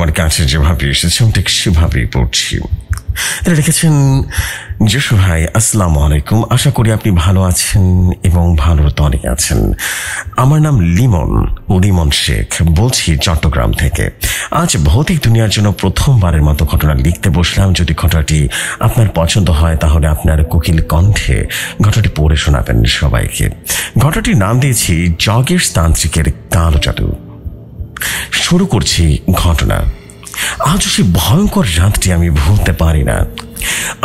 আমার কাছে যেভাবে এসেছে ঠিক সেভাবেই পড়ছি। তারা লিখেছেন, যশু ভাই আসসালামু আলাইকুম, আশা করি আপনি ভালো আছেন এবং ভালোর তলে আছেন। আমার নাম লিমন শেখ, বলছি চট্টগ্রাম থেকে। আজ ভৌতিক দুনিয়ার জন্য প্রথমবারের মতো ঘটনা লিখতে বসলাম। যদি ঘটনাটি আপনার পছন্দ হয় তাহলে আপনার কোকিল কণ্ঠে ঘটনাটি পড়ে শোনাবেন সবাইকে। ঘটনাটির নাম দিয়েছি জগেশ তান্ত্রিকের কালো জাদু। শুরু করছি ঘটনা। আজ সেই ভয়ঙ্কর রাতটি আমি ভুলতে পারি না।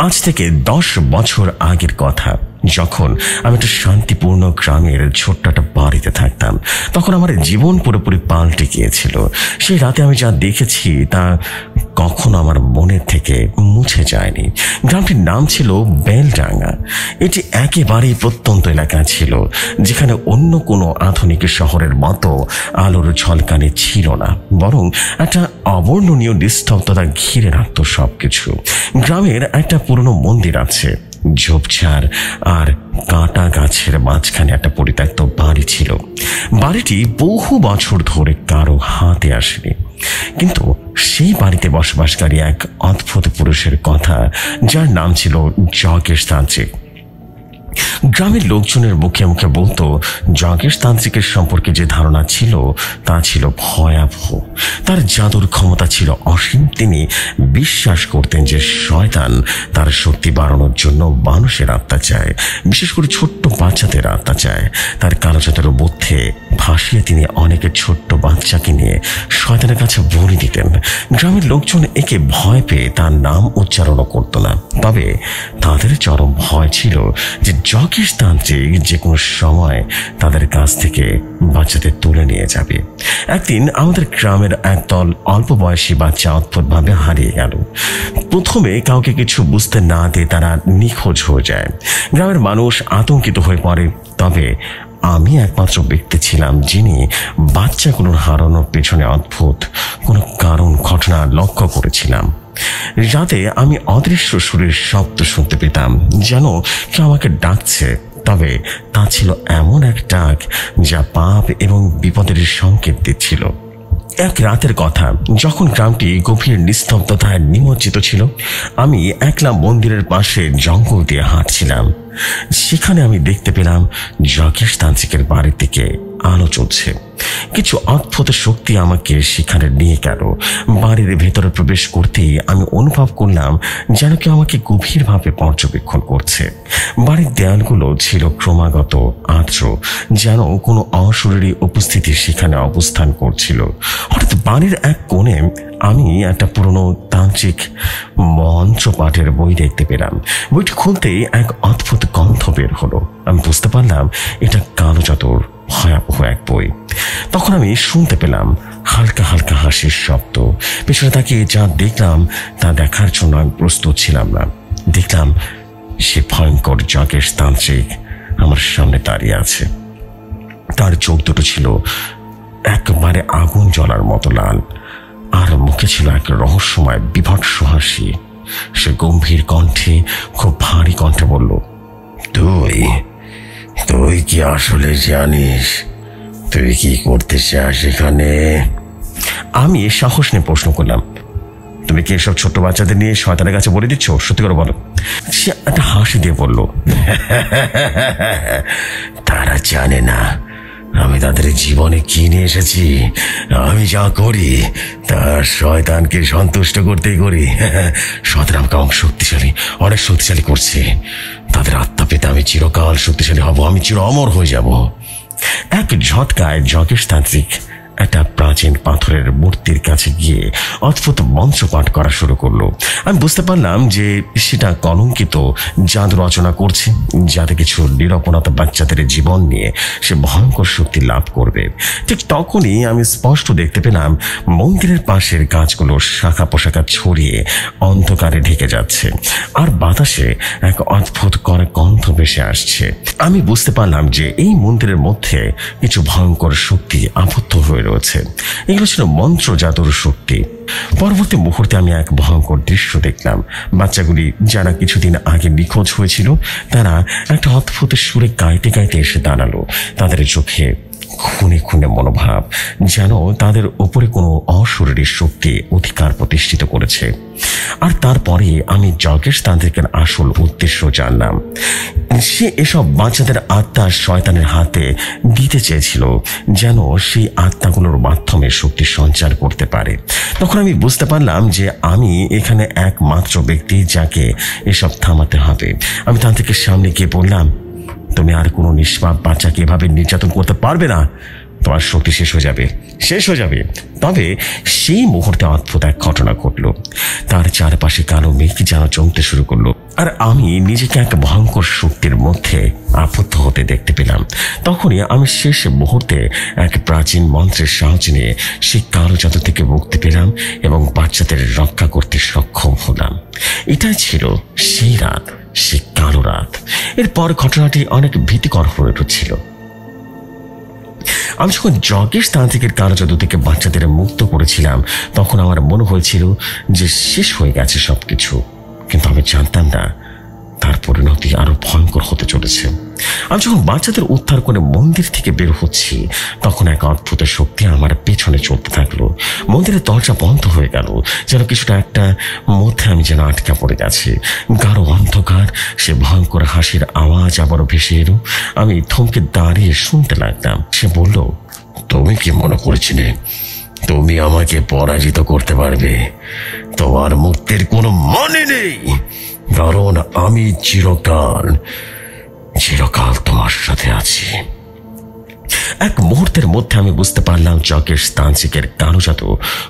আজ থেকে 10 বছর আগের কথা, যখন আমি একটা শান্তিপূর্ণ গ্রামের ছোট্ট একটা বাড়িতে থাকতাম। তখন আমার জীবন পুরোপুরি পাল্টে গিয়েছিল। সেই রাতে আমি যা দেখেছি তা কখনো আমার মনের থেকে মুছে যায়নি। গ্রামটির নাম ছিল বেলডাঙ্গা। এটি একেবারেই প্রত্যন্ত এলাকা ছিল, যেখানে অন্য কোনো আধুনিক শহরের মতো আলোর ঝলকানি ছিল না, বরং একটা অবর্ণনীয় নিস্তব্ধতা ঘিরে রাখত সবকিছু। গ্রামের একটা পুরনো মন্দির আছে, ঝোপঝাড় আর কাঁটা গাছের মাঝখানে একটা পরিত্যক্ত বাড়ি ছিল। বাড়িটি বহু বছর ধরে কারো হাতে আসেনি, কিন্তু সেই বাড়িতে বসবাসকারী এক অদ্ভুত পুরুষের কথা, যার নাম ছিল জগেশ তান্ত্রিক। গ্রামের লোকজনের মুখে মুখে বলতো, জগেশ তান্ত্রিকের সম্পর্কে যে ধারণা ছিল তা ছিল ভয়াবহ। তার জাদুর ক্ষমতা ছিল অসীম। তিনি বিশ্বাস করতেন যে শয়তান তার শক্তি বাড়ানোর জন্য মানুষের আত্মা চায়, বিশেষ করে ছোট্ট বাচ্চাদের আত্মা চায়। তার কালো জাদুর মধ্যে ভাসিয়ে তিনি অনেকে ছোট্ট বাচ্চাকে নিয়ে শয়তানের কাছে বলি দিতেন। গ্রামের লোকজন একে ভয় পেয়ে তার নাম উচ্চারণও করত না, তবে তাদের চরম ভয় ছিল যে জগেশ তান্ত্রিক যে কোনো সময় তাদের কাছ থেকে বাচ্চাদের তুলে নিয়ে যাবে। একদিন আমাদের গ্রামের একদল অল্প বয়সী বাচ্চা অদ্ভুতভাবে হারিয়ে গেল। প্রথমে কাউকে কিছু বুঝতে না দিয়ে তারা নিখোঁজ হয়ে যায়। গ্রামের মানুষ আতঙ্কিত হয়ে পড়ে, তবে আমি একমাত্র ব্যক্তি ছিলাম যিনি বাচ্চাগুলোর হারানোর পেছনে অদ্ভুত কোনো ঘটনা লক্ষ্য করেছিলাম। রাতে আমি অদৃশ্য সুরের শব্দ শুনতে পেতাম, যেন কেউ আমাকে ডাকছে, তবে তা ছিল এমন এক ডাক যা পাপ এবং বিপদের সংকেত দিচ্ছিল। এক রাতের কথা, যখন গ্রামটি গভীর নিস্তব্ধতায় নিমজ্জিত ছিল, আমি একলা মন্দিরের পাশে জঙ্গল দিয়ে হাঁটছিলাম। সেখানে আমি দেখতে পেলাম জগেশ তান্ত্রিকের বাড়ির দিকে আলো চলছে। কিছু অদ্ভুত শক্তি আমাকে সেখানে নিয়ে গেল। বাড়ির ভেতরে প্রবেশ করতেই আমি অনুভব করলাম যেন কেউ আমাকে গভীরভাবে পর্যবেক্ষণ করছে। বাড়ির দেয়ালগুলো ছিল ক্রমাগত আর্দ্র, যেন কোনো অশরীরী উপস্থিতি সেখানে অবস্থান করছিল। হঠাৎ বাড়ির এক কোণে আমি একটা পুরনো তান্ত্রিক মন্ত্র পাঠের বই দেখতে পেলাম। বইটি খুলতেই এক অদ্ভুত গন্ধ বের হলো। আমি বুঝতে পারলাম এটা কালো জাদুর ভয়াবহ এক বই। তখন আমি শুনতে পেলাম হালকা হালকা হাসির শব্দ। পেছনে তাকিয়ে যা দেখলাম তা দেখার জন্য আমি প্রস্তুত ছিলাম না। দেখলাম সে ভয়ঙ্কর জগেশ তান্ত্রিক আমার সামনে দাঁড়িয়ে আছে। তার চোখ দুটো ছিল একবারে আগুন জ্বলার মতো লাল, আর মুখে ছিল এক রহস্যময় বিভৎস হাসি। সে গম্ভীর কণ্ঠে, খুব ভারী কণ্ঠে বলল, তুই কি আসলে জানিস তুই কি করতে চাস এখানে? আমি সাহস নিয়ে প্রশ্ন করলাম, তুমি কি এসব ছোট্ট বাচ্চাদের নিয়ে শয়তানের কাছে বলে দিচ্ছ? সত্যি করে বলো। সে একটা হাসি দিয়ে বলল, তারা জানে না আমি তাদের জীবনে কি নিয়ে এসেছি। আমি যা করি তা শয়তানকে সন্তুষ্ট করতেই করি। শয়তান আমাকে অনেক শক্তিশালী করছে। তাদের আত্মা পেতে আমি চিরকাল শক্তিশালী হব, আমি চির অমর হয়ে যাব। এক ঝটকায় জগেশ তান্ত্রিক একটা প্রাচীন পাথরের মূর্তির কাছে গিয়ে অদ্ভুত মন্ত্র পাঠ করা শুরু করলো। আমি বুঝতে পারলাম যে সেটা কলঙ্কিত জাদু রচনা করছে, যাতে কিছু নিরপরাধ বাচ্চাদের জীবন নিয়ে সে ভয়ঙ্কর শক্তি লাভ করবে। ঠিক তখনই আমি স্পষ্ট দেখতে পেলাম মন্দিরের পাশের গাছগুলো শাখা পোশাখা ছড়িয়ে অন্ধকারে ঢেকে যাচ্ছে, আর বাতাসে এক অদ্ভুত করে গন্ধ ভেসে আসছে। আমি বুঝতে পারলাম যে এই মন্দিরের মধ্যে কিছু ভয়ঙ্কর শক্তি আবদ্ধ হয়ে রয়েছে। এগুলো ছিল মন্ত্র জাদুর শক্তি। পরবর্তী মুহূর্তে আমি এক ভয়ঙ্কর দৃশ্য দেখলাম। বাচ্চাগুলি যারা কিছুদিন আগে নিখোঁজ হয়েছিল, তারা একটা অদ্ভুত সুরে গাইতে গাইতে এসে দাঁড়ালো। তাদের চোখে খুনে খুনে মনোভাব, যেন তাদের উপরে কোনো অশরীরী শক্তি অধিকার প্রতিষ্ঠিত করেছে। আর তারপরে আমি যজ্ঞেশ তান্ত্রিকের আসল উদ্দেশ্য জানলাম। সে এসব বাচ্চাদের আত্মা শয়তানের হাতে দিতে চেয়েছিল, যেন সেই আত্মাগুলোর মাধ্যমে শক্তি সঞ্চার করতে পারে। তখন আমি বুঝতে পারলাম যে আমি এখানে একমাত্র ব্যক্তি যাকে এসব থামাতে হবে। আমি তান্ত্রিকের সামনে গিয়ে বললাম, তুমি আর কোনো নিষ্পাপ বাচ্চাকে এভাবে নির্যাতন করতে পারবে না। তোমার শক্তি শেষ হয়ে যাবে। তবে সেই মুহূর্তে অদ্ভুত এক ঘটনা ঘটলো। তার চারপাশে কালো মেঘ যেন জমতে শুরু করলো, আর আমি নিজেকে এক ভয়ঙ্কর শক্তির মধ্যে আবদ্ধ হতে দেখতে পেলাম। তখনই আমি শেষ মুহূর্তে এক প্রাচীন মন্ত্রের সাহায্য নিয়ে সেই কালো জাদু থেকে মুক্তি পেলাম এবং বাচ্চাদের রক্ষা করতে সক্ষম হলাম। এটাই ছিল সেই রাত, সেই কালো রাত। এরপর ঘটনাটি অনেক ভীতিকর হয়ে উঠেছিল। আমি যখন যজ্ঞেশ তান্ত্রিকের কালো জাদু থেকে বাচ্চাদের মুক্ত করেছিলাম, তখন আমার মনে হয়েছিল যে শেষ হয়ে গেছে সবকিছু, কিন্তু আমি জানতাম না তার পরিণতি আরো ভয়ঙ্কর হতে চলেছে। আমি যখন বাচ্চাদের উদ্ধার করে মন্দির থেকে বের হচ্ছি, তখন এক অদ্ভুত শক্তি আমার পেছনে চলতে থাকলো। মন্দিরের দরজা বন্ধ হয়ে গেল, যেন কিছুটা একটা মধ্যে আমি যেন আটকা পড়ে গেছি। গাঢ় অন্ধকার, সে ভয়ঙ্কর হাসির আওয়াজ আবারও ভেসে এলো। আমি থমকে দাঁড়িয়ে শুনতে লাগলাম। সে বলল, তুমি কি মনে করেছিলে তুমি আমাকে পরাজিত করতে পারবে? তোমার মুক্তির কোনো মানে নেই, কারণ আমি চিরকাল তোমার সাথে আছি। এক মুহূর্তের মধ্যে আমি বুঝতে পারলাম যজ্ঞেশ তান্ত্রিকের কালো জাদু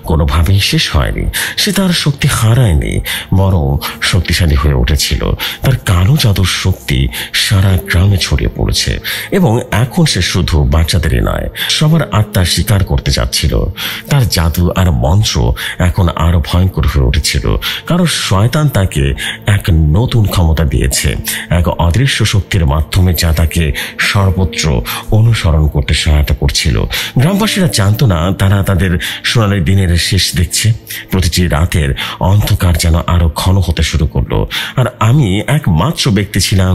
কোনোভাবেই শেষ হয়নি। সে তার শক্তি হারায়নি, বরং শক্তিশালী হয়ে উঠেছিল। তার কালো জাদুর শক্তি সারা গ্রামে ছড়িয়ে পড়েছে এবং এখন সে শুধু বাচ্চাদেরই নয়, সবার আত্মার শিকার করতে যাচ্ছিল। তার জাদু আর মন্ত্র এখন আরো ভয়ঙ্কর হয়ে উঠেছিল, কারণ শয়তান তাকে এক নতুন ক্ষমতা দিয়েছে, এক অদৃশ্য শক্তির মাধ্যমে, যা তাকে সর্বত্র অনুসরণ করতে সহায়তা করছিল। গ্রামবাসীরা জানতো না তারা তাদের সোনালী দিনের শেষ দেখছে। প্রতিটি রাতের অন্ধকার যেন আরো ঘন হতে শুরু করলো, আর আমি একমাত্র ব্যক্তি ছিলাম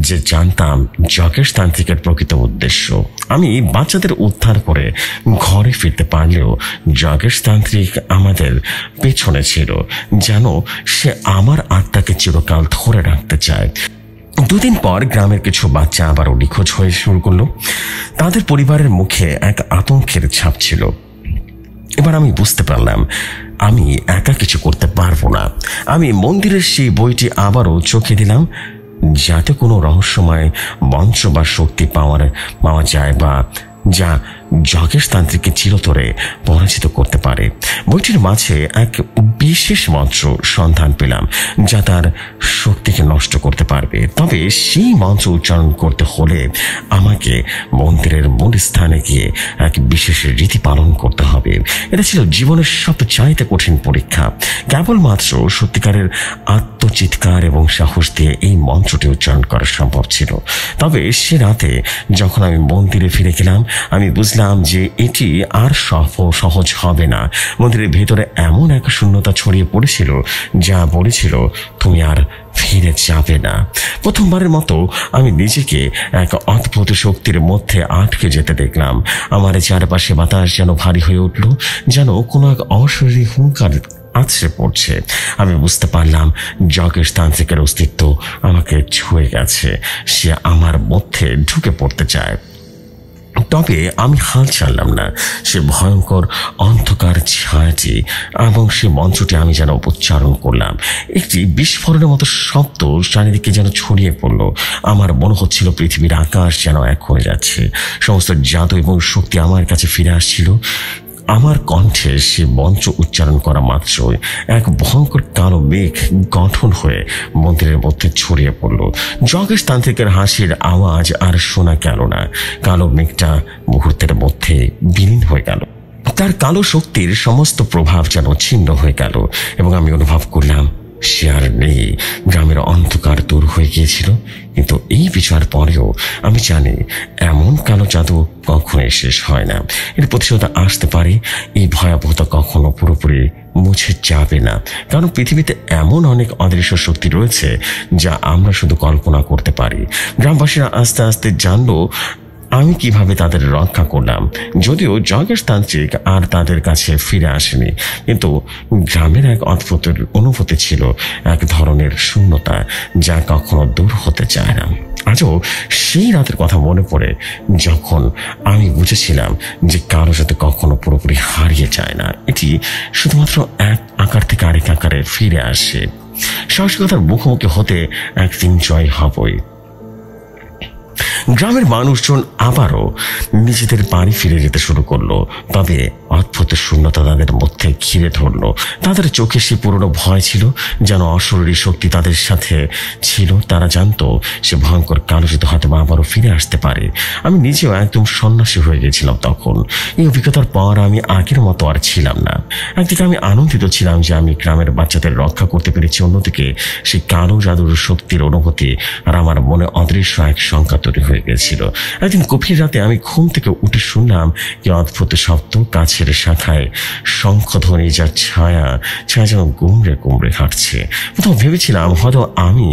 যে জানতাম যজ্ঞেশ তান্ত্রিকের প্রকৃত উদ্দেশ্য। আমি বাচ্চাদের উদ্ধার করে ঘরে ফিরতে পারলেও যজ্ঞেশ তান্ত্রিক আমাদের পেছনে ছিল, যেন সে আমার আত্মাকে চিরকাল ধরে রাখতে চায়। দুদিন পর গ্রামের কিছু বাচ্চা আবারও নিখোঁজ হয়ে শুরু করলো। তাদের পরিবারের মুখে এক আতঙ্কের ছাপ ছিল। এবার আমি বুঝতে পারলাম আমি একা কিছু করতে পারবো না। আমি মন্দিরের সেই বইটি আবারও চোখে দিলাম, যাতে কোনো রহস্যময় মন্ত্র বা শক্তি পাওয়া যায়, বা যা যজ্ঞেশ তান্ত্রিককে চিরতরে পরাজিত করতে পারে। বইটির মাঝে এক বিশেষ মন্ত্র সন্ধান পেলাম, যা তার শক্তিকে নষ্ট করতে পারবে। তবে সেই মন্ত্র উচ্চারণ করতে হলে আমাকে মন্দিরের মূল স্থানে গিয়ে এক বিশেষ রীতি পালন করতে হবে। এটা ছিল জীবনের সবচাইতে কঠিন পরীক্ষা। কেবলমাত্র সত্যিকারের আত্মচিৎকার এবং সাহস দিয়ে এই মন্ত্রটি উচ্চারণ করা সম্ভব ছিল। তবে সে রাতে যখন আমি মন্দিরে ফিরে গেলাম, আমি বুঝলাম যে এটি আর সহজ হবে না। মন্দিরের ভেতরে এমন এক শূন্যতা ছড়িয়ে পড়েছিল, যা বলেছিল তুমি আর ফিরে যাবে না। প্রথমবারের মতো আমি নিজেকে এক অদ্ভুত শক্তির মধ্যে আটকে যেতে দেখলাম। আমার চারপাশে বাতাস যেন ভারী হয়ে উঠল, যেন কোনো এক অশরীরী হুঙ্কার আছড়ে পড়ছে। আমি বুঝতে পারলাম যজ্ঞেশ তান্ত্রিকের অস্তিত্ব আমাকে ছুঁয়ে গেছে। সে আমার মধ্যে ঢুকে পড়তে চায়। তবে আমি হাল ছাড়লাম না। সে ভয়ঙ্কর অন্ধকার ছায়াটি এবং সে মন্ত্রটি আমি যেন উচ্চারণ করলাম। একটি বিস্ফোরণের মতো শব্দ চারিদিকে যেন ছড়িয়ে পড়ল। আমার মনে হচ্ছিল পৃথিবীর আকাশ যেন এক হয়ে যাচ্ছে। সমস্ত জাদু এবং শক্তি আমার কাছে ফিরে আসছিল। আমার কণ্ঠে সে মন্ত্র উচ্চারণ করা মাত্রই এক ভয়ঙ্কর কালো মেঘ গঠন হয়ে মন্দিরের মধ্যে ছড়িয়ে পড়ল। যজ্ঞেশ তান্ত্রিকের হাসির আওয়াজ আর শোনা গেল না। কালো মেঘটা মুহূর্তের মধ্যে বিলীন হয়ে গেল। তার কালো শক্তির সমস্ত প্রভাব যেন ছিন্ন হয়ে গেল এবং আমি অনুভব করলাম সে আর নেই। গ্রামের অন্ধকার দূর হয়ে গিয়েছিল, কিন্তু এই বিচার পরেও আমি জানি এমন কালো জাদু কখনোই শেষ হয় না। এর প্রতিশোধ আসতে পারে। এই ভয়াবহতা কখনো পুরোপুরি মুছে যাবে না, কারণ পৃথিবীতে এমন অনেক অদৃশ্য শক্তি রয়েছে যা আমরা শুধু কল্পনা করতে পারি। গ্রামবাসীরা আস্তে আস্তে জানলো আমি কিভাবে তাদের রক্ষা করলাম। যদিও যোগেশ তান্ত্রিক আর তাদের কাছে ফিরে আসেনি, কিন্তু গ্রামের এক অদ্ভুত অনুভূতি ছিল, এক ধরনের শূন্যতা যা কখনো দূর হতে চায় না। আজও সেই রাতের কথা মনে পড়ে, যখন আমি বুঝেছিলাম যে কারো সাথে কখনো পুরোপুরি হারিয়ে যায় না, এটি শুধুমাত্র এক আকার থেকে আরেক আকারে ফিরে আসে। সাহসিকতার মুখোমুখি হতে একদিন জয় হবই। গ্রামের মানুষজন আবারও নিজেদের বাড়ি ফিরে যেতে শুরু করলো, তবে অদ্ভুত শূন্যতা তাদের মধ্যে ঘিরে ধরলো। তাদের চোখে সে পুরনো ভয় ছিল, যেন অশরীরী শক্তি তাদের সাথে ছিল। তারা জানতো সে ভয়ঙ্কর কালো জাদু হয়তো আবারও ফিরে আসতে পারে। আমি নিজেও একদম সন্ন্যাসী হয়ে গেছিলাম তখন। এই অভিজ্ঞতার পর আমি আগের মতো আর ছিলাম না। একদিকে আমি আনন্দিত ছিলাম যে আমি গ্রামের বাচ্চাদের রক্ষা করতে পেরেছি, অন্যদিকে সেই কালো জাদুর শক্তির অনুভূতি আর আমার মনে অদৃশ্য এক শঙ্কা তৈরি হয়ে গেছিল। একদিন গভীর রাতে আমি ঘুম থেকে উঠে শুনলাম কি অদ্ভুত শব্দ, গাছের শাখায় শঙ্খধ্বনি, যার ছায়া যেন গুমড়ে গুমড়ে হাঁটছে। কোথাও ভেবেছিলাম হয়তো আমি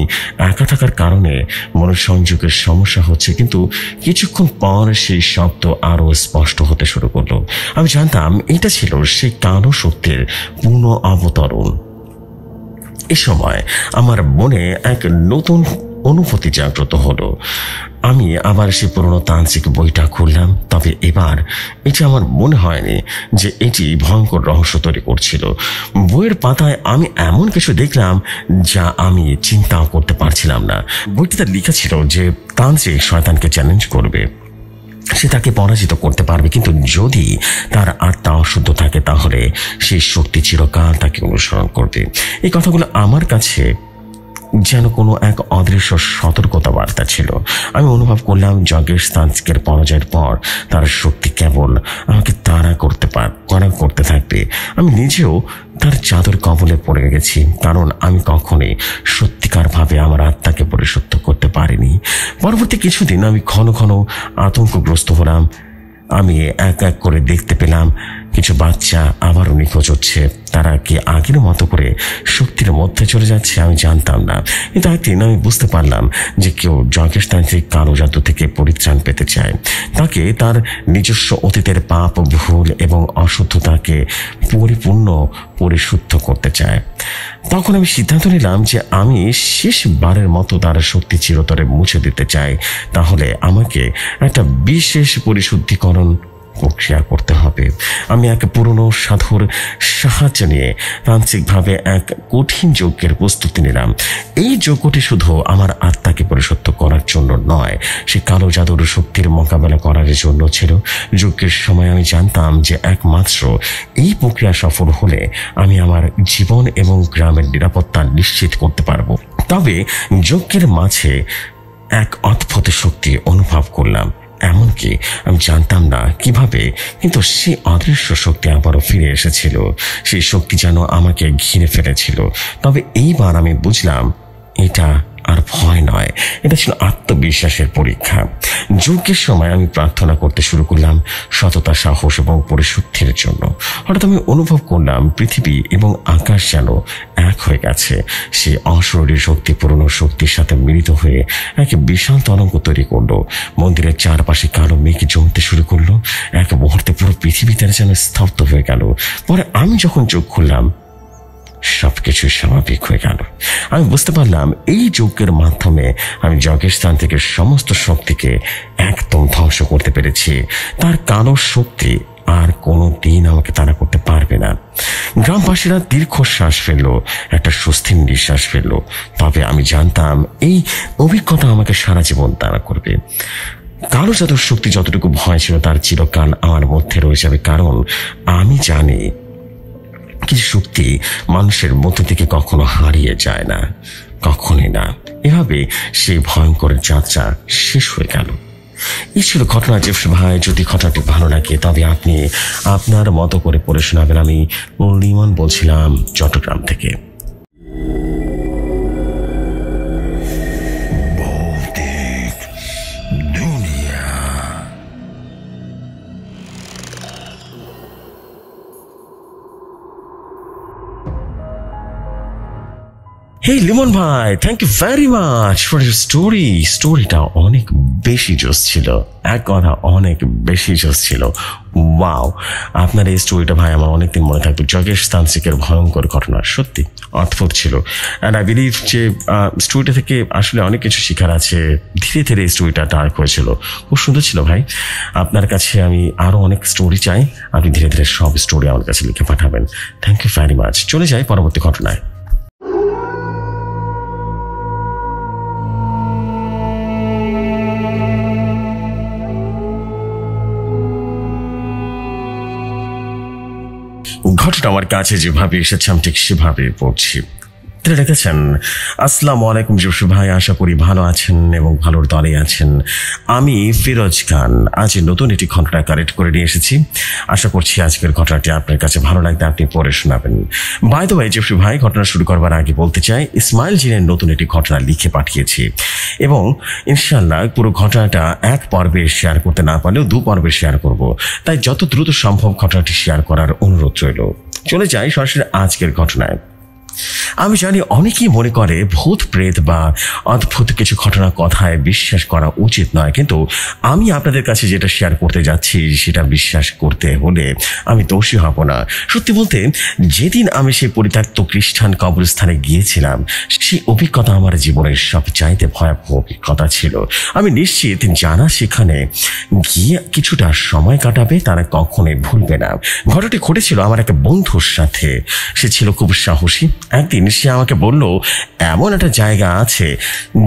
একা থাকার কারণে মনোসংযোগের সমস্যা হচ্ছে, কিন্তু কিছুক্ষণ পর সেই শব্দ আরো স্পষ্ট হতে শুরু করলো। আমি জানতাম এটা ছিল সেই কালো শক্তির পুনঃ অবতরণ। এ সময় আমার মনে এক নতুন অনুভূতি জাগ্রত হলো। আমি আবার সেই পুরনো তান্ত্রিক বইটা খুললাম, তবে এবার এটা আমার মনে হয়নি যে এটি ভয়ঙ্কর রহস্য তৈরি করছিল। বইয়ের পাতায় আমি এমন কিছু দেখলাম যা আমি চিন্তাও করতে পারছিলাম না। বইটিতে লেখা ছিল যে তান্ত্রিক শয়তানকে চ্যালেঞ্জ করবে, সে তাকে পরাজিত করতে পারবে, কিন্তু যদি তার আত্মা অশুদ্ধ থাকে তাহলে সেই শক্তি চিরকাল তাকে অনুসরণ করবে। এই কথাগুলো আমার কাছে যেন কোনো এক অদৃশ্য সতর্কতা বার্তা ছিল। আমি অনুভব করলাম যোগেশ তান্ত্রিকের পরাজয়ের পর তার শক্তি কেবল আমাকে তাড়া করতে থাকবে। আমি নিজেও তার চাদর কবলে পড়ে গেছি, কারণ আমি কখনোই সত্যিকার ভাবে আমার আত্মাকে পরিশুদ্ধ করতে পারিনি। পরবর্তী কিছুদিন আমি ঘন ঘন আতঙ্কগ্রস্ত হলাম। আমি এক এক করে দেখতে পেলাম কিছু বাচ্চা আবারও নিখোঁজ হচ্ছে। তারা কি আগের মতো করে শক্তির মধ্যে চলে যাচ্ছে আমি জানতাম না, কিন্তু একদিন আমি বুঝতে পারলাম যে কেউ যোগেশ তান্ত্রিক কালো জাদু থেকে পরিত্রাণ পেতে চায়। তাকে তার নিজস্ব অতীতের পাপ, ভুল এবং অশুদ্ধতাকে পরিশুদ্ধ করতে চায়। তখন আমি সিদ্ধান্ত নিলাম যে আমি শেষবারের মতো তার শক্তি চিরতরে মুছে দিতে চাই। তাহলে আমাকে একটা বিশেষ পরিশুদ্ধিকরণ প্রক্রিয়া করতে হবে। আমি এক পুরনো সাধুর সাহায্য নিয়ে তান্ত্রিকভাবে এক কঠিন যজ্ঞের প্রস্তুতি নিলাম। এই যজ্ঞটি শুধু আমার আত্মাকে পরিশুদ্ধ করার জন্য নয়, সে কালো জাদুর শক্তির মোকাবেলা করার জন্য ছিল। যজ্ঞের সময় আমি জানতাম যে একমাত্র এই প্রক্রিয়া সফল হলে আমি আমার জীবন এবং গ্রামের নিরাপত্তা নিশ্চিত করতে পারবো। তবে যজ্ঞের মাঝে এক অদ্ভুত শক্তি অনুভব করলাম, এমনকি আমি জানতাম না কিভাবে, কিন্তু সেই অদৃশ্য শক্তি আবারও ফিরে এসেছিল। সেই শক্তি যেন আমাকে ঘিরে ফেলেছিল। তবে এইবার আমি বুঝলাম এটা আর ভয় নয়, এটা ছিল আত্মবিশ্বাসের পরীক্ষা। যজ্ঞের সময় আমি প্রার্থনা করতে শুরু করলাম সততা, সাহস এবং পরিশুদ্ধির জন্য। হঠাৎ আমি অনুভব করলাম পৃথিবী এবং আকাশ যেন এক হয়ে গেছে। সেই অশরীরী শক্তি পুরনো শক্তির সাথে মিলিত হয়ে এক বিশাল তরঙ্গ তৈরি করলো। মন্দিরের চারপাশে কালো মেঘ জমতে শুরু করলো। এক মুহূর্তে পুরো পৃথিবীতে যেন স্তব্ধ হয়ে গেল। পরে আমি যখন চোখ খুললাম সবকিছু স্বাভাবিক হয়ে গেল। আমি বুঝতে পারলাম এই যজ্ঞের মাধ্যমে আমি যোগেশ তান্ত্রিকের সমস্ত শক্তিকে একদম ধ্বংস করতে পেরেছি। তার কালো শক্তি আর কোনো দিন আমাকে তাড়া করতে পারবে না। গ্রামবাসীরা দীর্ঘশ্বাস ফেললো, একটা স্বস্তির নিঃশ্বাস ফেললো। তবে আমি জানতাম এই অভিজ্ঞতা আমাকে সারা জীবন তাড়া করবে। কালো জাদুর শক্তি যতটুকু ভয় ছিল তার চিরকাল আমার মধ্যে রয়ে যাবে, কারণ আমি জানি কিছু শক্তি মানুষের মধ্য থেকে কখনো হারিয়ে যায় না, কখনোই না। এভাবে সেই ভয়ঙ্কর যাত্রা শেষ হয়ে গেল। এই ছিল ঘটনা জেফস ভাই। যদি ঘটনাটি ভালো লাগে তবে আপনি আপনার মতো করে পড়ে শোনাবেন। আমি লিমন বলছিলাম চট্টগ্রাম থেকে। হে লিমন ভাই, thank you very much for your স্টোরিটা অনেক বেশি জোস ছিল, এক কথা অনেক বেশি জোস ছিল। ওয়াও, আপনার এই স্টোরিটা ভাই আমার অনেকদিন মনে থাকবে। যোগেশ তান্ত্রিকের ভয়ঙ্কর ঘটনা সত্যি অদ্ভুত ছিল। অ্যান্ড আই বিলিভ যে স্টোরিটা থেকে আসলে অনেক কিছু শেখার আছে। ধীরে ধীরে এই স্টোরিটা ডার্ক হয়েছিল, খুব সুন্দর ছিল ভাই। আপনার কাছে আমি আরও অনেক স্টোরি চাই, আপনি ধীরে ধীরে সব স্টোরি আমার কাছে লিখে পাঠাবেন। Thank you very much. চলে যাই পরবর্তী ঘটনায়। ঘটনা আমার কাছে যেভাবে এসেছে আমি ঠিক সেভাবে পড়ছি। তিনি লিখেছেন, আসসালামু আলাইকুম জসু ভাই, আশা করি ভালো আছেন এবং ভালোর দলে আছেন। আমি ফিরোজ খান আজ নতুন একটি ঘটনা কালেক্ট করে নিয়ে এসেছি। আশা করছি আজকের ঘটনাটি আপনার কাছে ভালো লাগবে, আপনি পড়ে শোনাবেন। বাই দ্য ওয়ে জসু ভাই, ঘটনা শুরু করবার আগে বলতে চাই ইসমাইল জিনের নতুন একটি ঘটনা লিখে পাঠিয়েছি এবং ইনশাআল্লাহ পুরো ঘটনাটা এক পর্বে শেয়ার করতে না পারলেও 2 পর্বে শেয়ার করব, তাই যত দ্রুত সম্ভব ঘটনাটি শেয়ার করার অনুরোধ রইল। চলে যাই সরাসরি আজকের ঘটনায়। আমি জানি অনেকেই মনে করে ভূত প্রেত বা অদ্ভুত কিছু ঘটনা কথায় বিশ্বাস করা উচিত নয়, কিন্তু আমি আপনাদের কাছে যেটা শেয়ার করতে যাচ্ছি সেটা বিশ্বাস করতে হলে আমি দোষী হব না। সত্যি বলতে যেদিন আমি সেই পরিত্যক্ত খ্রিস্টান কবরস্থানে গিয়েছিলাম সেই অভিজ্ঞতা আমার জীবনের সবচাইতে ভয়াবহ অভিজ্ঞতা ছিল। আমি নিশ্চিত যারা সেখানে গিয়ে কিছুটা সময় কাটাবে তারা কখনোই ভুলবে না। ঘটনাটি ঘটেছিল আমার এক বন্ধুর সাথে। সে ছিল খুব সাহসী। একদিন সে আমাকে বলল এমন একটা জায়গা আছে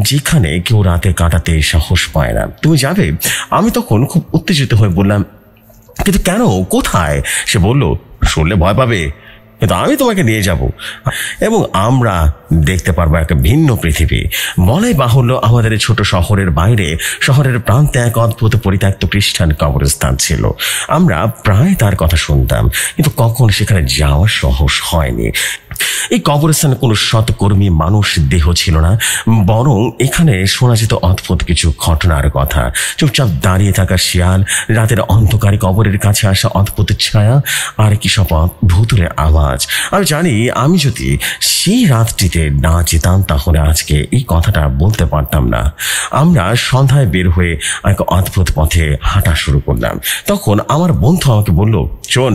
যেখানে কেউ রাতে কাটাতে সাহস পায় না, তুমি যাবে? আমি তখন খুব উত্তেজিত হয়ে বললাম, কিন্তু কেন, কোথায়? সে বলল, শুনলে ভয় পাবে, কিন্তু আমি তোমাকে নিয়ে যাব এবং আমরা দেখতে পারবো একটা ভিন্ন পৃথিবী। বলাই বাহুল্য আমাদের ছোট শহরের বাইরে শহরের প্রান্তে এক অদ্ভুত পরিত্যক্ত খ্রিস্টান কবরস্থান ছিল। আমরা প্রায় তার কথা শুনতাম, কিন্তু কখন সেখানে যাওয়া সহজ হয়নি। এই কবরস্থানে কোনো সৎকর্মী মানুষ দেহ ছিল না, বরং এখানে শোনা যেত অদ্ভুত কিছু ঘটনার কথা। চুপচাপ দাঁড়িয়ে থাকা শিয়াল, রাতের অন্ধকারে কবরের কাছে আসা অদ্ভুত ছায়া, আর কি সব ভুতুরে আওয়াজ। আমি জানি আমি যদি সেই রাতটিতে না যেতাম তাহলে আজকে এই কথাটা বলতে পারতাম না। আমরা সন্ধ্যায় বের হয়ে এক অদ্ভুত পথে হাঁটা শুরু করলাম। তখন আমার বন্ধু আমাকে বলল, শোন,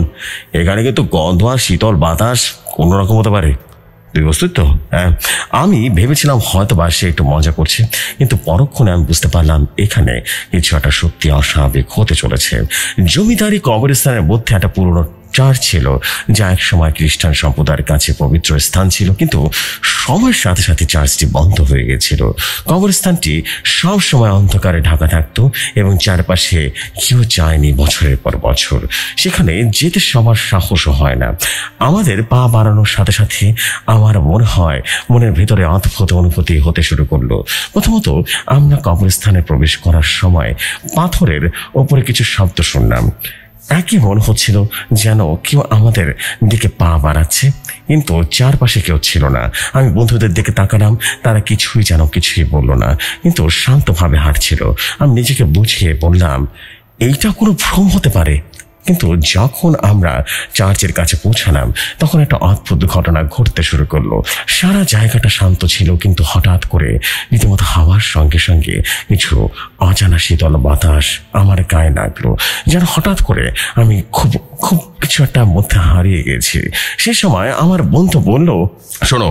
এখানে কিন্তু গন্ধ আর শীতল বাতাস অন্যরকম হতে পারে, তুই বুঝতে তো? হ্যাঁ, আমি ভেবেছিলাম হয়তো বা সে একটু মজা করছে, কিন্তু পরক্ষণে আমি বুঝতে পারলাম এখানে কিছু একটা সত্যি অস্বাভাবিক হতে চলেছে। জমিদারি কবরস্থানের মধ্যে একটা পুরনো চার্চ ছিল, যা এক সময় খ্রিস্টান সম্প্রদায়ের কাছে পবিত্র স্থান ছিল, কিন্তু সময়ের সাথে সাথে চার্চটি বন্ধ হয়ে গেছিল। কবরস্থানটি সব সময় অন্ধকারে ঢাকা থাকতো এবং চারপাশে কেউ যায়নি বছরের পর বছর। সেখানে যেতে সবার সাহসও হয় না। আমাদের পা বাড়ানোর সাথে সাথে আমার মনে হয় মনের ভেতরে অদ্ভুত অনুভূতি হতে শুরু করলো। প্রথমত আমরা কবরস্থানে প্রবেশ করার সময় পাথরের ওপরে কিছু শব্দ শুনলাম। একই মনে হচ্ছিল যেন কেউ আমাদের দিকে পা বাড়াচ্ছে, কিন্তু চারপাশে কেউ ছিল না। আমি বন্ধুদের দিকে তাকালাম, তারা কিছুই বলল না, কিন্তু শান্তভাবে হাঁটছিল। আমি নিজেকে বুঝিয়ে বললাম, এইটা কোনো ভ্রম হতে পারে। কিন্তু যখন আমরা চার্চের কাছে পৌঁছালাম তখন একটা অদ্ভুত ঘটনা ঘটতে শুরু করলো। সারা জায়গাটা শান্ত ছিল, কিন্তু হঠাৎ করে রীতিমতো হাওয়ার সঙ্গে সঙ্গে কিছু অজানা শীতল বাতাস আমার গায়ে লাগলো। যেন হঠাৎ করে আমি খুব খুব কিছু একটা মধ্যে হারিয়ে গেছি। সে সময় আমার বন্ধু বলল, শোনো,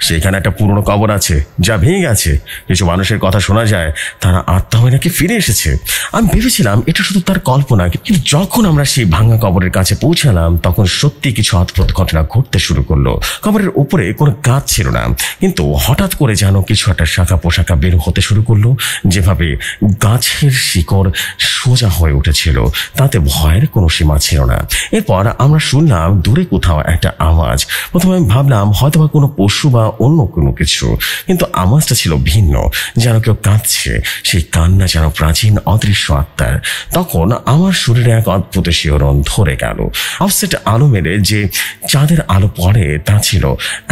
সেখানে একটা পুরনো কবর আছে যা ভেঙে গেছে। কিছু মানুষের কথা শোনা যায় তারা আত্মা হয়ে নাকি ফিরে এসেছে। আমি ভেবেছিলাম এটা শুধু তার কল্পনা, কিন্তু যখন আমরা সেই ভাঙা কবরের কাছে পৌঁছালাম তখন সত্যি কিছু অদ্ভুত ঘটনা ঘটতে শুরু করলো। কবরের উপরে কোনো গাছ ছিল না, কিন্তু হঠাৎ করে যেন কিছু একটা শাখা পোশাকা বের হতে শুরু করলো। যেভাবে গাছের শিকড় সোজা হয়ে উঠেছিল তাতে ভয়ের কোনো সীমা ছিল না। এরপর আমরা শুনলাম দূরে কোথাও একটা আওয়াজ। প্রথমে আমি ভাবলাম হয়তো বা কোনো পশু বা অন্য কোনো কিছু, কিন্তু আওয়াজটা ছিল ভিন্ন, যেন কেউ কাঁদছে। সেই কান্না যেন প্রাচীন অদৃশ্য আত্মার। তখন আমার শরীরে এক অদ্ভুত শিহরণ ধরে গেল। অফসেট আলো মেলে যে চাঁদের আলো পড়ে তা ছিল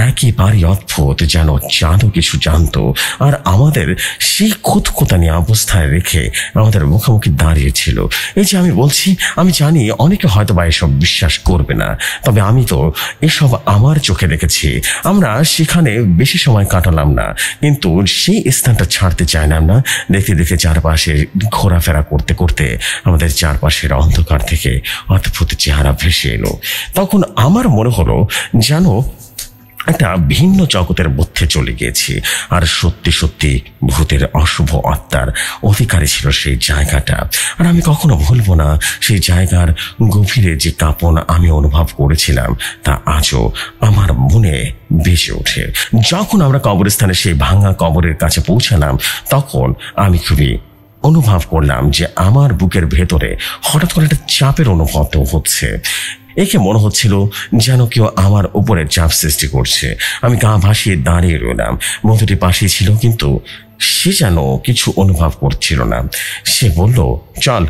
একেবারে অদ্ভুত, যেন চাঁদও কিছু জানতো আর আমাদের সেই খুঁতখুঁতানি অবস্থায় রেখে আমাদের মুখোমুখি দাঁড়িয়ে দাঁড়িয়েছিল। এই যে আমি বলছি, আমি জানি অনেকে হয়তো বা এসব বিশ্বাস করবে না, তবে আমি তো এসব আমার চোখে দেখেছি। আমরা সেখানে বেশি সময় কাটালাম না, কিন্তু সেই স্থানটা ছাড়তে চাইলাম না। দেখতে দেখতে চারপাশে ঘোরাফেরা করতে করতে আমাদের চারপাশের অন্ধকার থেকে অদ্ভুত চেহারা ভেসে এলো। তখন আমার মনে হলো যেন একটা ভিন্ন জগতের মধ্যে চলে গিয়েছি, আর সত্যি সত্যি ভূতের অশুভ আত্মার অধিকারী ছিল সেই জায়গাটা। আর আমি কখনো ভুলবো না সেই জায়গার গভীরে যে কাঁপন আমি অনুভব করেছিলাম, তা আজও আমার মনে বেজে ওঠে। যখন আমরা কবরস্থানে সেই ভাঙা কবরের কাছে পৌঁছালাম, তখন আমি খুবই অনুভব করলাম যে আমার বুকের ভেতরে হঠাৎ করে একটা চাপের অনুভব হচ্ছে। একে মনে হচ্ছিল যেন কেউ আমার উপরে চাপ সৃষ্টি করছে। আমি গা ভাসিয়ে দাঁড়িয়ে রইলাম। বন্ধুটি পাশেই ছিল, কিন্তু সে যেন কিছু অনুভব করছিল না। সে বলল, চল,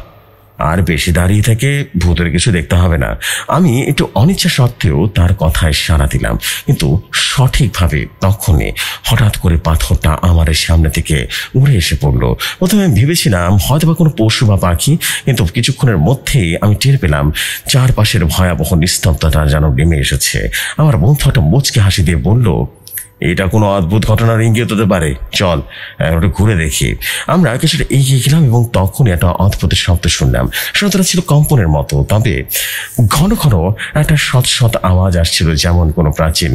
আর বেশি দাঁড়িয়ে থেকে ভূতের কিছু দেখতে হবে না। আমি একটু অনিচ্ছা সত্ত্বেও তার কথায় সাড়া দিলাম, কিন্তু সঠিকভাবে তখনই হঠাৎ করে পাথরটা আমার সামনে থেকে উড়ে এসে পড়লো। প্রথমে ভেবেছিলাম হয়তো বা কোনো পশু বা পাখি, কিন্তু কিছুক্ষণের মধ্যেই আমি টের পেলাম চারপাশের ভয়াবহ নিস্তব্ধতা যেন নেমে এসেছে। আমার বন্ধু একটা মুচকি হাসি দিয়ে বলল, এটা কোনো অদ্ভুত ঘটনার ইঙ্গিত হতে পারে, চল একটু ঘুরে দেখি। আমরা কিছুটা এগিয়ে গেলাম এবং তখনই একটা অদ্ভুত শব্দ শুনলাম। শব্দটা ছিল কম্পনের মতো, তবে ঘন ঘন একটা শত শত আওয়াজ আসছিল, যেমন কোনো প্রাচীন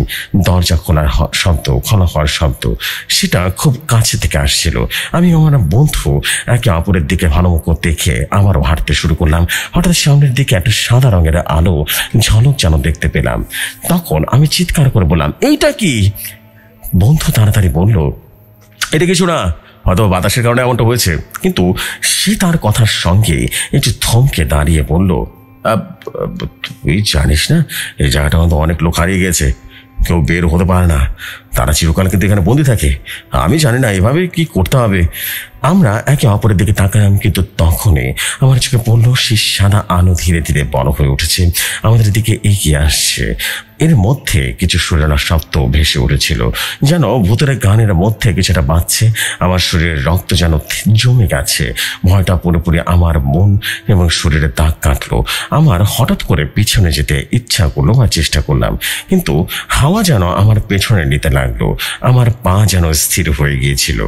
দরজা খোলার শব্দ, খোলা হওয়ার শব্দ। সেটা খুব কাছে থেকে আসছিল। আমি আমার বন্ধু একে অপরের দিকে ভালো মতো দেখে আবারও হাঁটতে শুরু করলাম। হঠাৎ সামনের দিকে একটা সাদা রঙের আলো ঝলক যেন দেখতে পেলাম। তখন আমি চিৎকার করে বললাম, এইটা কি? বন্ধু তাড়াতাড়ি বলল, এটা কিছু না, হয়তো বাতাসের কারণে এমনটা হয়েছে। কিন্তু সে তার কথার সঙ্গে একটু থমকে দাঁড়িয়ে বলল, তুই জানিস না এই জায়গাটা হয়তো অনেক লোক হারিয়ে গেছে, কেউ বের হতে পারে না, তারা চিরকাল কিন্তু এখানে বন্দি থাকে। আমি জানি না এভাবে কি করতে হবে। আমরা একে অপরের দিকে তাকালাম, কিন্তু তখনই আমার চোখে পড়লো সেই সাদা আলো ধীরে ধীরে বড় হয়ে উঠেছে, আমাদের দিকে এগিয়ে আসছে। এর মধ্যে কিছু সুরেলা শব্দ ভেসে উঠেছিল, যেন ভূতের গানের মধ্যে কিছুটা বাজছে। আমার শরীরের রক্ত যেন জমে গেছে। ভয়টা পুরোপুরি আমার মন এবং শরীরে দাগ কাটলো। আমার হঠাৎ করে পিছনে যেতে ইচ্ছা করলো বা চেষ্টা করলাম, কিন্তু হাওয়া যেন আমার পেছনে নিতে লাগলো। আমার পা যেন স্থির হয়ে গিয়েছিল।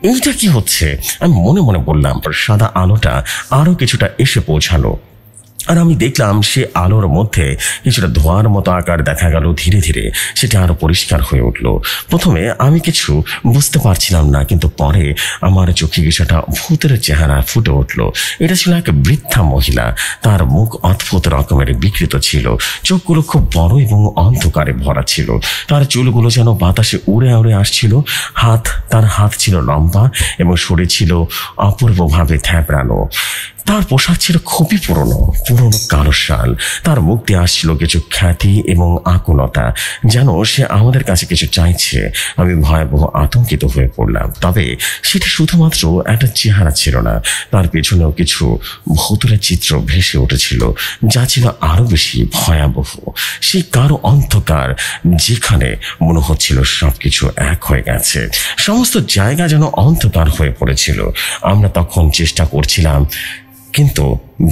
এইটা কি হচ্ছে? আমি মনে মনে বললাম। সাদা আলোটা আরো কিছুটা এসে পৌঁছালো, আর আমি দেখলাম সে আলোর মধ্যে কিছুটা ধোঁয়ার মতো আকার দেখা গেল। ধীরে ধীরে সেটা আরো পরিষ্কার হয়ে উঠল। প্রথমে আমি কিছু বুঝতে পারছিলাম না, কিন্তু পরে আমার চোখে কিছুটা ভূতের চেহারা ফুটে উঠল। এটা ছিল এক বৃদ্ধা মহিলা। তার মুখ অদ্ভুত রকমের বিকৃত ছিল, চোখগুলো খুব বড় এবং অন্ধকারে ভরা ছিল। তার চুলগুলো যেন বাতাসে উড়ে উড়ে আসছিল। তার হাত ছিল লম্বা এবং শরীর ছিল অপূর্বভাবে থ্যাপড়ানো। তার পোশাক ছিল খুবই পুরনো কালো শাল। তার মুখ দিয়ে আসছিল কিছু খ্যাতি এবং আকুলতা, যেন সে আমাদের কাছে কিছু চাইছে। আমি ভয়াবহ আতঙ্কিত হয়ে পড়লাম। তবে সেটা শুধুমাত্র একটা চেহারা ছিল না, তার পেছনেও কিছু ভূতের চিত্র ভেসে উঠেছিল, যা ছিল আরো বেশি ভয়াবহ। সে কারো অন্ধকার, যেখানে মনে হচ্ছিল সবকিছু এক হয়ে গেছে। সমস্ত জায়গা যেন অন্ধকার হয়ে পড়েছিল। আমরা তখন চেষ্টা করছিলাম, কিন্তু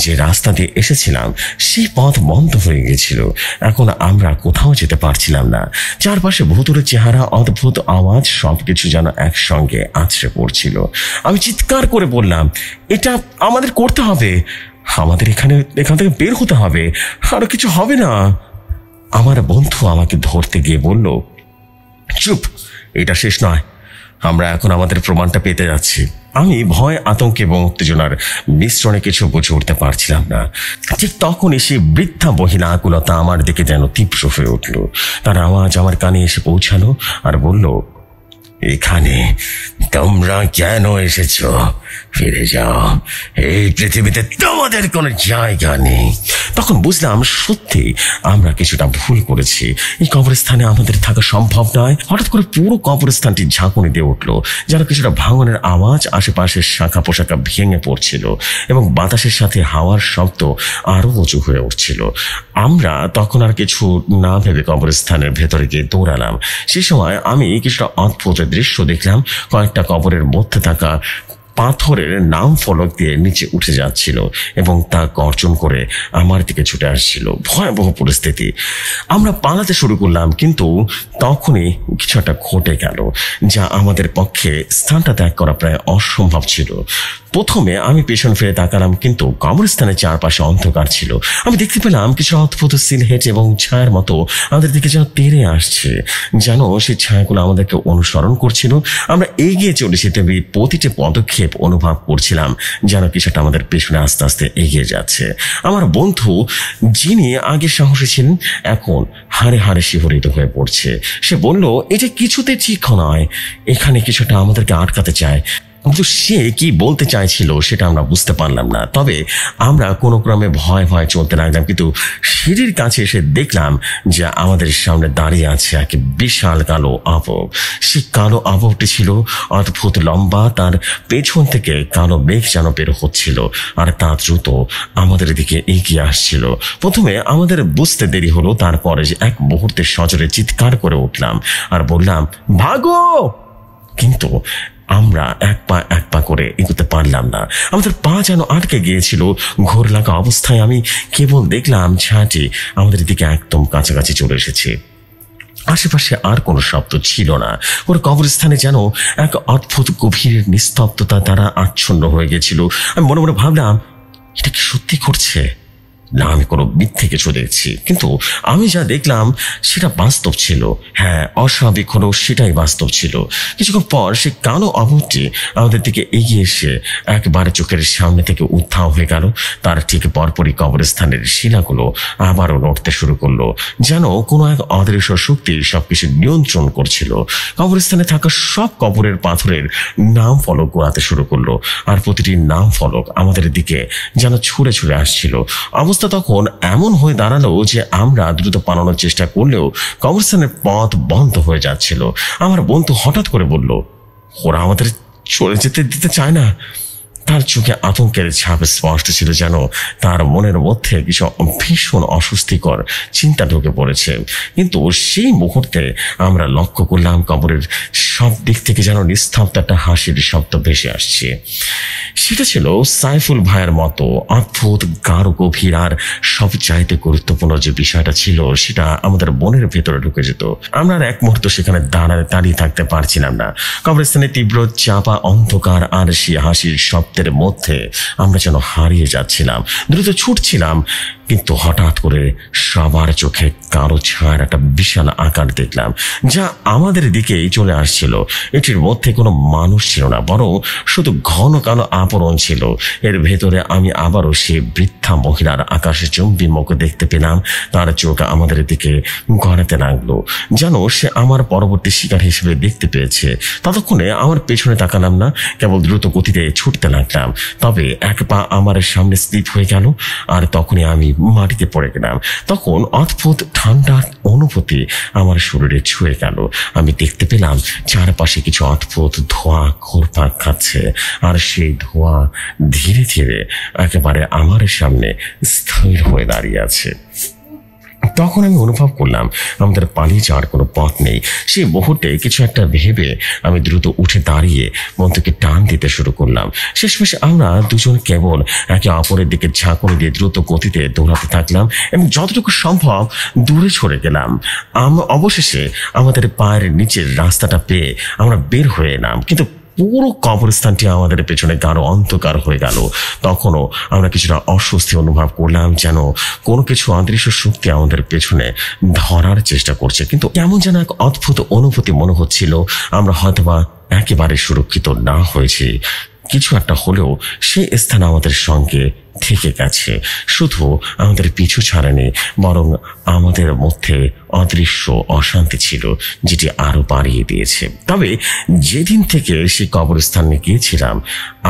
যে রাস্তা দিয়ে এসেছিলাম সেই পথ বন্ধ হয়ে গেছিল। এখন আমরা কোথাও যেতে পারছিলাম না। চারপাশে ভূতুরে চেহারা, অদ্ভুত আওয়াজ, সবকিছু যেন একসঙ্গে আছড়ে পড়ছিল। আমি চিৎকার করে বললাম, এটা আমাদের করতে হবে, আমাদের এখান থেকে বের হতে হবে, আরো কিছু হবে না। আমার বন্ধু আমাকে ধরতে গিয়ে বলল, চুপ, এটা শেষ নয়, আমরা এখন আমাদের প্রমাণটা পেতে যাচ্ছি। আমি ভয়, আতঙ্ক এবং উত্তেজনার মিশ্রণে কিছু বুঝে উঠতে পারছিলাম না। ঠিক তখনই সেই বৃদ্ধা মহিলা আকুলতা আমার দিকে যেন তীব্র হয়ে উঠল। তার আওয়াজ আমার কানে এসে পৌঁছালো আর বলল, এখানে তোমরা কেন এসেছ? ফিরে যাও, এই পৃথিবীতে তোমাদের কোনো জায়গা নেই। তখন বুঝলাম সত্যি আমরা কিছুটা ভুল করেছি। এই কবরস্থানে আমাদের থাকা সম্ভব নয়। হঠাৎ করে পুরো কবরস্থানটি ঝাঁকুনি দিয়ে উঠলো, যেন কিছুটা ভাঙনের আওয়াজ। আশেপাশের শাখা পোশাকা ভেঙে পড়ছিল এবং বাতাসের সাথে হাওয়ার শব্দ আরো উঁচু হয়ে উঠছিল। আমরা তখন আর কিছু না ভেবে কবরস্থানের ভেতরে গিয়ে দৌড়ালাম। সে সময় আমি কিছুটা অদ্ভুত দৃশ্য দেখলাম। কয়েকটা কবরের মধ্যে থাকা পাথরের নাম ফলক দিয়ে নিচে উঠে যাচ্ছিল এবং তা গর্জন করে আমার দিকে ছুটে আসছিল। ভয়াবহ পরিস্থিতি। আমরা পালাতে শুরু করলাম, কিন্তু তখনই কিছু একটা ঘটে গেল যা আমাদের পক্ষে স্থানটা ত্যাগ করা প্রায় অসম্ভব ছিল। প্রথমে আমি পেছন ফিরে তাকালাম, কিন্তু কবরস্থানের চারপাশে অন্ধকার ছিল। আমি দেখতে পেলাম কিছু অদ্ভুত সিলহেট এবং ছায়ার মতো আমাদের দিকে যেন তেড়ে আসছে, যেন সেই ছায়াগুলো আমাদেরকে অনুসরণ করছিল। আমরা এগিয়ে চলেছি, তবে প্রতিটি পদক্ষেপ অনুভব করছিলাম যেন কিছুটা আমাদের পেছনে আস্তে আস্তে এগিয়ে যাচ্ছে। আমার বন্ধু, যিনি আগে সাহসী ছিলেন, এখন হাড়ে হাড়ে শিহরিত হয়ে পড়ছে। সে বলল, এটা কিছুতে ঠিক নয়, এখানে কিছুটা আমাদেরকে আটকাতে চায়। কিন্তু সে কি বলতে চাইছিল সেটা আমরা বুঝতে পারলাম না। তবে আমরা কোনো ক্রমে ভয় ভয় চলতে লাগলাম, কিন্তু সিঁড়ির কাছে এসে দেখলাম যে আমাদের সামনে দাঁড়িয়ে আছে এক বিশাল কালো আবহ। সে কালো আবহটি ছিল অদ্ভুত লম্বা, তার পেছন থেকে কালো মেঘ যেন বের হচ্ছিল, আর তা দ্রুত আমাদের দিকে এগিয়ে আসছিল। প্রথমে আমাদের বুঝতে দেরি হলো, তারপরে যে এক মুহূর্তে সজোরে চিৎকার করে উঠলাম আর বললাম, ভাগো! কিন্তু আমরা এক পা করে এগোতে পারলাম না। আমাদের পা যেন আটকে গিয়েছিল। ঘোর লাগা অবস্থায় আমি কেবল দেখলাম ছায়াটি আমাদের দিকে একদম কাছাকাছি চলে এসেছে। আশেপাশে আর কোনো শব্দ ছিল না। ওর কবরস্থানে যেন এক অদ্ভুত গভীর নিস্তব্ধতা দ্বারা আচ্ছন্ন হয়ে গেছিল। আমি মনে মনে ভাবলাম, এটা কি সত্যি ঘটছে না আমি কোনো মিথ্যে কিছু দেখছি? কিন্তু আমি যা দেখলাম সেটা বাস্তব ছিল। হ্যাঁ, অস্বাভাবিক হলেও সেটাই বাস্তব ছিল। কিছুক্ষণ পর সে কালো আবহটি আমাদের দিকে এগিয়ে এসে একবারে চোখের সামনে থেকে উধাও হয়ে গেল। তার ঠিক পরপরই কবরস্থানের শিলাগুলো আবারও নড়তে শুরু করলো, যেন কোনো এক অদৃশ্য শক্তি সবকিছু নিয়ন্ত্রণ করছিল। কবরস্থানে থাকা সব কবরের পাথরের নাম ফলক গোড়াতে শুরু করলো, আর প্রতিটি নাম ফলক আমাদের দিকে যেন ছুঁড়ে ছুঁড়ে আসছিল। অবস্থা তখন এমন হয়ে দাঁড়ালো যে আমরা দ্রুত পালানোর চেষ্টা করলেও কবরস্থানের পথ বন্ধ হয়ে যাচ্ছিল। আমার বন্ধু হঠাৎ করে বলল, ওরা আমাদের চলে যেতে দিতে চায় না। তার চোখে আতঙ্কের ছাপ স্পষ্ট ছিল, যেন তার মনের মধ্যে কিছু ভীষণ অস্বস্তিকর চিন্তা ঢুকে পড়েছে। কিন্তু সেই মুহূর্তে আমরা লক্ষ্য করলাম কবরের সব দিক থেকে যেন নিস্তব্ধ একটা হাসির শব্দ ভেসে আসছে। সেটা ছিল সাইফুল ভাইয়ের মতো অদ্ভুত গাঢ় গভীর, আর সবচাইতে গুরুত্বপূর্ণ যে বিষয়টা ছিল সেটা আমাদের মনের ভেতরে ঢুকে যেত। আমরা আর এক মুহূর্ত সেখানে দাঁড়িয়ে থাকতে পারছিলাম না। কবরস্থানে তীব্র চাপা অন্ধকার আর সে হাসির শব্দের মধ্যে আমরা যেন হারিয়ে যাচ্ছিলাম। দ্রুত ছুটছিলাম, কিন্তু হঠাৎ করে সবার চোখে কালো ছায়ার একটা বিশাল আকার দেখলাম, যা আমাদের দিকেই চলে আসছিল। এটির মধ্যে কোনো মানুষ ছিল না, বরং শুধু ঘন কালো আবরণ ছিল। এর ভেতরে আমি আবারও সে বৃদ্ধা মহিলার আকাশে চুম্বী মুখ দেখতে পেলাম। তার চোখ আমাদের দিকে গড়াতে লাগলো, যেন সে আমার পরবর্তী শিকার হিসেবে দেখতে পেয়েছে। ততক্ষণে আমার পেছনে তাকালাম না, কেবল দ্রুত গতিতে ছুটতে লাগলাম। তবে এক পা আমার সামনে স্লিপ হয়ে গেল, আর তখনই আমি মাটিতে পড়ে গেলাম। তখন অদ্ভুত ঠান্ডা অনুভূতি আমার শরীরে ছুঁয়ে গেল। আমি দেখতে পেলাম চারপাশে কিছু অদ্ভুত ধোঁয়া ঘুরপাক খাচ্ছে, আর সেই ধোঁয়া ধীরে ধীরে একেবারে আমার সামনে স্থির হয়ে দাঁড়িয়ে আছে। তখন আমি অনুভব করলাম আমাদের পালিয়ে যাওয়ার কোনো পথ নেই। সেই মুহূর্তে কিছু একটা ভেবে আমি দ্রুত উঠে দাঁড়িয়ে বন্ধুকে টান দিতে শুরু করলাম। শেষমেশ আমরা দুজন কেবল একে অপরের দিকে ঝাঁকুনি দিয়ে দ্রুত গতিতে দৌড়াতে থাকলাম এবং যতটুকু সম্ভব দূরে সরে গেলাম। অবশেষে আমাদের পায়ের নিচের রাস্তাটা পেয়ে আমরা বের হয়ে এলাম, কিন্তু পুরো কবরস্থানটি আমাদের পেছনে গাঢ় অন্ধকার হয়ে গেল। তখনও আমরা কিছুটা অস্বস্তি অনুভব করলাম, যেন কোনো কিছু অদৃশ্য শক্তি আমাদের পেছনে ধরার চেষ্টা করছে। কিন্তু কেমন যেন এক অদ্ভুত অনুভূতি মনে হচ্ছিল আমরা হয়তোবা একেবারে সুরক্ষিত না হয়েছি। কিছু একটা হলেও সেই স্থান আমাদের সঙ্গে থেকে গেছে, শুধু আমাদের পিছু ছাড়েনি, বরং আমাদের মধ্যে অদৃশ্য অশান্তি ছিল যেটি আরো বাড়িয়ে দিয়েছে। তবে যেদিন থেকে সেই কবরস্থানে গিয়েছিলাম,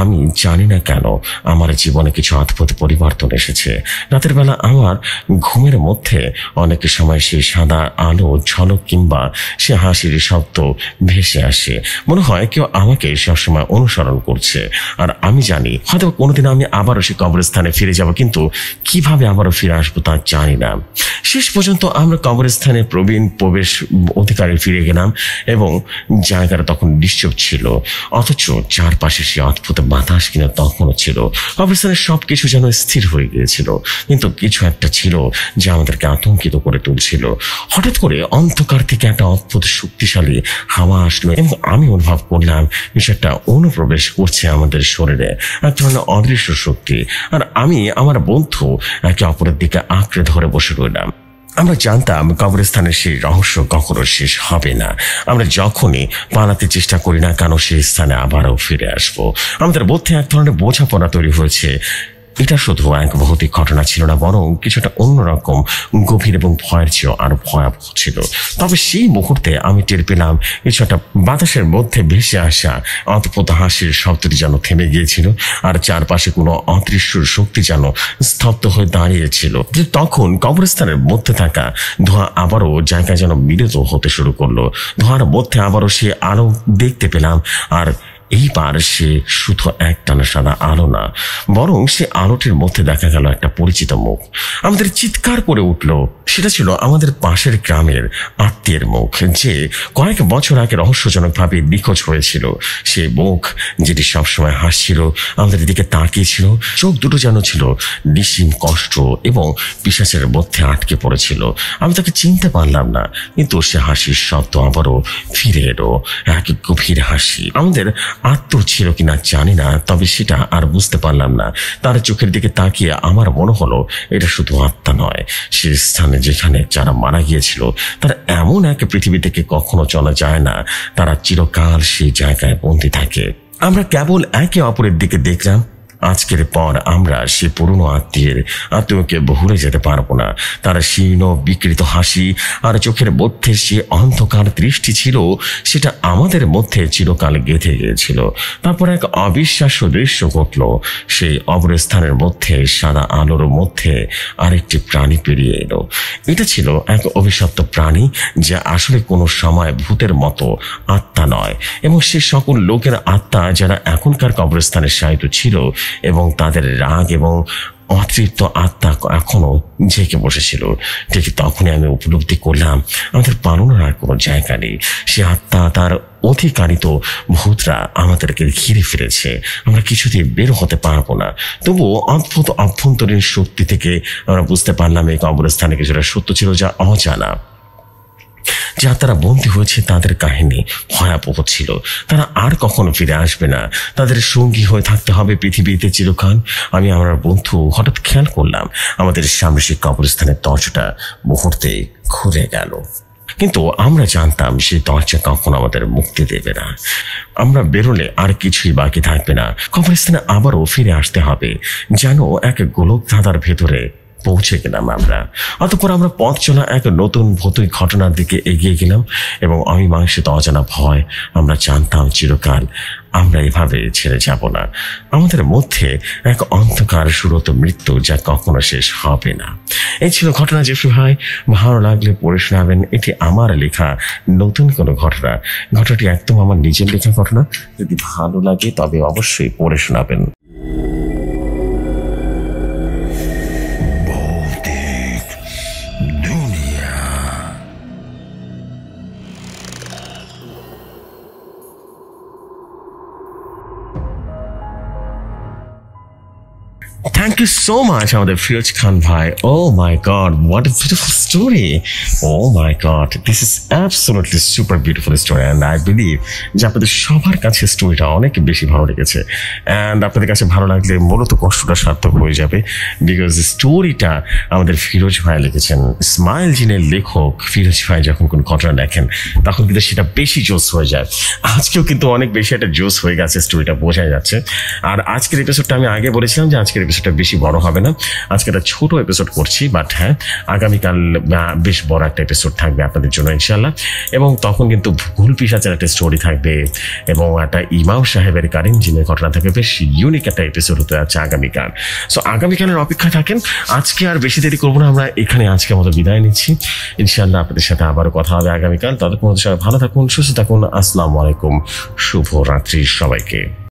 আমি জানি না কেন আমার জীবনে কিছু অদ্ভুত পরিবর্তন এসেছে। রাতের বেলা আমার ঘুমের মধ্যে অনেক সময় সেই সাদা আলো ঝলক কিংবা সে হাসির শব্দ ভেসে আসে। মনে হয় কেউ আমাকে সবসময় অনুসরণ করছে, আর আমি জানি হয়তো কোনোদিন আমি আবারও সেই কবরস্থান কবরস্থানে ফিরে যাব, কিন্তু কিভাবে আবারও ফিরে আসবো তা জানি না। শেষ পর্যন্ত আমরা কবরস্থানে প্রবেশ অধিকারে ফিরে গেলাম এবং জায়গাটা তখন নিশ্চুপ ছিল, অথচ চারপাশে সে অদ্ভুত বাতাস কিনা তখনও ছিল। কবরস্থানের সবকিছু যেন স্থির হয়ে গিয়েছিল, কিন্তু কিছু একটা ছিল যা আমাদেরকে আতঙ্কিত করে তুলছিল। হঠাৎ করে অন্ধকার থেকে একটা অদ্ভুত শক্তিশালী হাওয়া আসলো এবং আমি অনুভব করলাম কিছু একটা অনুপ্রবেশ করছে আমাদের শরীরে, এক ধরনের অদৃশ্য শক্তি। আর আমি আমার বন্ধু একে অপরের দিকে আঁকড়ে ধরে বসে রইলাম। আমরা জানতাম কবরস্থানের সেই রহস্য কখনো শেষ হবে না। আমরা যখনই পালাতে চেষ্টা করি না কেন সেই স্থানে আবারও ফিরে আসবো। আমাদের মধ্যে এক ধরনের বোঝাপড়া তৈরি হয়েছে। এটা শুধু এক ভৌতিক ঘটনা ছিল না, বরং কিছুটা অন্যরকম গভীর এবং ভয়ের চেয়েও আরো ভয়াবহ ছিল। তবে সেই মুহূর্তে আমি টের পেলাম কিছু একটা বাতাসের মধ্যে ভেসে আসা অদ্ভুত হাসির শব্দটি যেন থেমে গিয়েছিল, আর চারপাশে কোনো অদৃশ্য শক্তি যেন স্তব্ধ হয়ে দাঁড়িয়েছিল। যে তখন কবরস্থানের মধ্যে থাকা ধোঁয়া আবারও জায়গায় যেন মিলিত হতে শুরু করলো। ধোঁয়ার মধ্যে আবারও সে আলো দেখতে পেলাম, আর এইবার সে শুধু একটানা সাদা আলো না, বরং সে আলোটির মধ্যে দেখা গেল একটা পরিচিত মুখ। আমাদের চিৎকার করে উঠল। সেটা ছিল আমাদের পাশের গ্রামের আত্মীয়ের মুখ, যে কয়েক বছর আগে রহস্যজনকভাবে নিখোঁজ হয়েছিল। সে মুখ যেটি সবসময় হাসছিল, আমাদের দিকে তাকিয়েছিল, চোখ দুটো যেন ছিল নিঃসীম কষ্ট এবং পিশাচের মধ্যে আটকে পড়েছিল। আমি তাকে চিনতে পারলাম না, কিন্তু সে হাসির শব্দ আবারও ফিরে এলো, এক গভীর হাসি। আমাদের আত্ম ছিল কিনা জানি না, তবে সেটা আর বুঝতে পারলাম না। তার চোখের দিকে তাকিয়ে আমার মনে হলো এটা শুধু আত্মা নয়, সে স্থানে যেখানে যারা মারা গিয়েছিল তারা এমন এক পৃথিবী থেকে কখনো চলা যায় না, তারা চিরকাল সেই জায়গায় বন্দী থাকে। আমরা কেবল একে অপরের দিকে দেখলাম। আজকের পর আমরা সে পুরনো আত্মীয়কে ভুলে যেতে পারবো না। তার শীর্ণ বিকৃত হাসি আর চোখের মধ্যে সে অন্ধকার দৃষ্টি ছিল, সেটা আমাদের মধ্যে চিরকাল গেঁথে গিয়েছিল। তারপর এক অবিশ্বাস্য দৃশ্য ঘটল। সেই অবস্থানের মধ্যে সাদা আলোর মধ্যে আরেকটি প্রাণী পেরিয়ে এলো। এটা ছিল এক অভিশপ্ত প্রাণী, যা আসলে কোনো সময় ভূতের মতো আত্মা নয়, এবং সে সকল লোকের আত্মা যারা এখনকার কবরস্থানে শায়িত ছিল, এবং তাদের রাগ এবং অতৃপ্ত আত্মা এখনো জেগে বসেছিল। ঠিক তখনই আমি উপলব্ধি করলাম আমাদের পালানোর আর কোনো জায়গা নেই। সে আত্মা তার অধিকারিত ভূতরা আমাদেরকে ঘিরে ফিরেছে। আমরা কিছুতেই বের হতে পারবো না। তবুও অদ্ভুত অভ্যন্তরীণ শক্তি থেকে আমরা বুঝতে পারলাম এই কবরস্থানে কিছুটা সত্য ছিল যা অজানা। যা তারা বন্দী হয়েছে তাদের কাহিনী ভয়াবহ ছিল। তারা আর কখনো ফিরে আসবে না, তাদের সঙ্গী হয়ে থাকতে হবে পৃথিবীতে চিরকাল। আমি আমার বন্ধু হঠাৎ খেয়াল করলাম আমাদের সামনে সেই কবরস্থানের দরজাটা মুহূর্তে খুলে গেল, কিন্তু আমরা জানতাম সেই দরজা কখনো আমাদের মুক্তি দেবে না। আমরা বেরোলে আর কিছুই বাকি থাকবে না। কবরস্থানে আবারও ফিরে আসতে হবে, যেন এক গোলক ধাঁধার ভেতরে পৌঁছে গেলাম আমরা। অতঃপর আমরা পথ চলা এক নতুন ভৌতিক ঘটনার দিকে এগিয়ে গেলাম, এবং অমীমাংসিত অজানা ভয়। আমরা জানতাম চিরকাল আমরা এভাবে ছেড়ে যাব না। আমাদের মধ্যে এক অন্ধকার সুরত মৃত্যু যা কখনো শেষ হবে না। এই ছিল ঘটনা। জেফরি ভাই, ভালো লাগলে পড়ে শোনাবেন। এটি আমার লেখা নতুন কোনো ঘটনা। ঘটনাটি একদম আমার নিজের লেখা ঘটনা। যদি ভালো লাগে তবে অবশ্যই পড়ে শোনাবেন। Thank you so much, আমাদের ফিরোজ খান ভাই। Oh my God, what a beautiful story! Oh my God, this is absolutely super beautiful story, and I believe যে আপনাদের সবার কাছে স্টোরিটা অনেক বেশি ভালো লেগেছে। And আপনাদের কাছে ভালো লাগলে মূলত কষ্টটা সার্থক হয়ে যাবে, বিকজ স্টোরিটা আমাদের ফিরোজ ভাই লিখেছেন। স্মাইল জিনের লেখক ফিরোজ ভাই যখন কোন ঘটনা দেখেন তখন কিন্তু সেটা বেশি জোস হয়ে যায়। আজকেও কিন্তু অনেক বেশি একটা জোস হয়ে গেছে, স্টোরিটা বোঝা যাচ্ছে। আর আজকের এপিসোডটা আমি আগে বলেছিলাম যে আজকের এপিসোডটা বেশি বড় হবে না, আজকে একটা ছোট এপিসোড করছি, বাট হ্যাঁ আগামীকাল বেশ বড় একটা এপিসোড থাকবে আপনাদের জন্য ইনশাল্লাহ। এবং তখন কিন্তু ভুল পিশাচের একটা স্টোরি থাকবে এবং একটা ইমাম সাহেবের কারিম জিনের ঘটনা থাকবে। বেশ ইউনিক একটা এপিসোড হতে যাচ্ছে আগামীকাল। সো আগামীকালের অপেক্ষায় থাকেন। আজকে আর বেশি দেরি করবো না, আমরা এখানে আজকে মতো বিদায় নিচ্ছি। ইনশাল্লাহ আপনাদের সাথে আবারও কথা হবে আগামীকাল। ততক্ষণ সবাই ভালো থাকুন, সুস্থ থাকুন। আসসালামু আলাইকুম, শুভ রাত্রি সবাইকে।